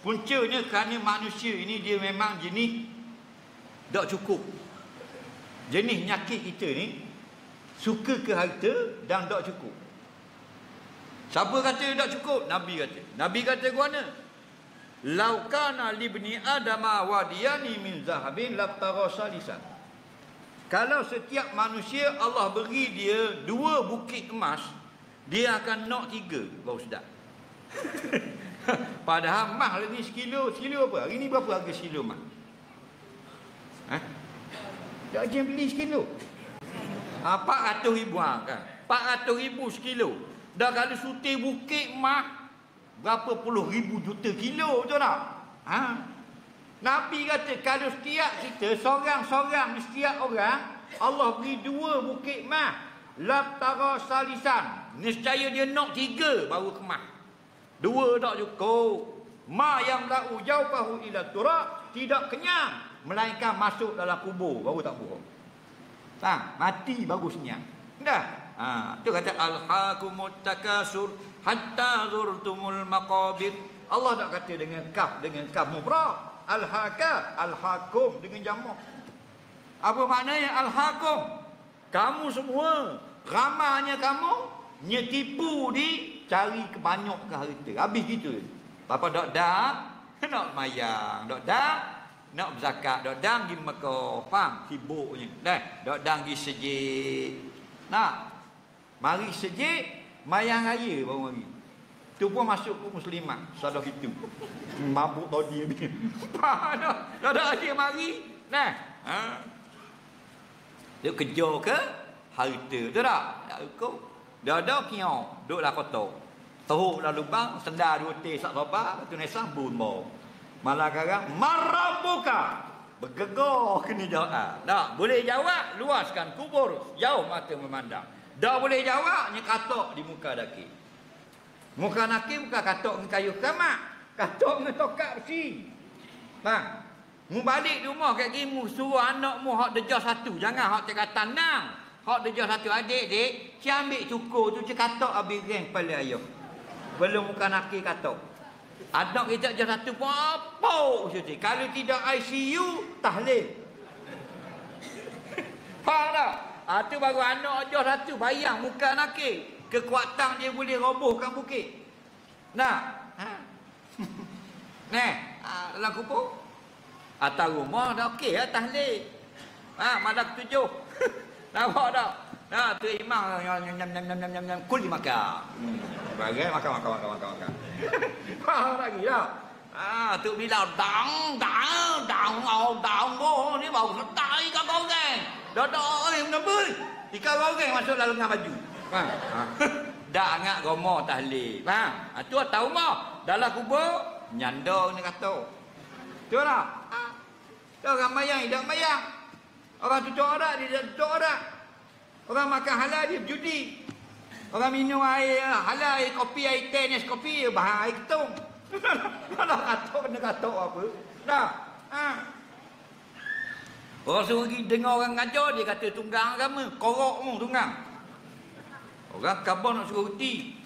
Puncanya kerana manusia ini dia memang jenis tak cukup. Jenis nyakit kita ni suka ke harta dan tak cukup. Siapa kata tak cukup? Nabi kata. Nabi kata ke mana? Lau kana li ibni adama wadiyani min zahabin labtara salisan. Kalau setiap manusia Allah beri dia 2 bukit emas, dia akan nak 3 baru sedap. Padahal emas lagi sekilo. Sekilo apa? Hari ni berapa harga sekilo emas? Tak ada yang beli sekilo. 400,000 kan? 400,000 sekilo. Dah kalau sutir bukit emas berapa puluh ribu juta kilo, betul tak? Nabi kata kalau setiap kita sorang-sorang setiap orang Allah beri 2 bukit emas, labtara salisan, nescaya dia nak 3 baru kemas. 2 tak cukup. Ma yang lau jaufahu ila turab, tidak kenyang melainkan masuk dalam kubur baru tak bohong. Mati baru senyang. Dah. Tu kata alhaqumut takasur hatta zurtumul maqabir. Allah tak kata dengan kaf mufrad. Alhaqa, alhaqum dengan jamak. Apa maknanya alhaqum? Kamu semua, ramanya kamu nyetipu di cari kebanyak ke harta. Habis gitu. Papa dok dah nak mayang, dok dah nak berzakat, dok dah pergi Mekah, faham? Sibuknya. Dah, dok dah pergi sejid. Nak mari sejid, mayang raya baru mari. Tu pun masuk ke muslimat, sadah gitu. Mabuk tadi ni. Dah ada dia mari. Nah, dia kerja ke harta, tu tak? Tak cukup. Dah ada kiau, duduklah kotor. Teruk dah lubang, sendal 2 teh sak sopa, tu nesah bun. Malah sekarang marabuka bergegar kena jawab. Tak boleh jawab, luaskan kubur, jauh mata memandang. Dah boleh jawab, nya katok di muka daki. Muka naki bukan katok dengan kayu kamak, katok dengan tokak besi. Bang, mu balik di rumah kat gimu suruh anakmu hak dejah 1, jangan hak cekatan nang. Hak dejah 1 adik-adik, ci ambil cukur tu ci katok habis geng kepala ayah. Belum muka naki katok. Anak kita je 1 pun apa saja. Kalau tidak ICU, tahlil. Faham tak? Itu baru anak je 1 bayang muka nakik. Kekuatan dia boleh robohkan bukit. Nah. Dalam kubur. Atas rumah dah okey lah tahlil. Malam 7. Nampak tak? Tu imam nyam kul dimakan. Bagai makan. Faham lagi tak? Tu bila dang ni baru setai kat orang. Dah kenapa? 3 orang masuk dalam dengan baju. Faham? Dak angkat romo tahlil. Faham? Tu atas rumah, dalam kubur nyanda ni kata. Tu tak? Orang mayang tidak mayang. Orang tutup orang dia tutup orang. Orang makan halal dia judi. Orang minum air halal, air kopi, air teh, nes kopi, bahan air ketung. Kalau katok apa? Dah. Orang suruh pergi dengar orang ngajar, dia kata tunggang agama. Korok mu tunggang. Orang khabar nak suruh reti.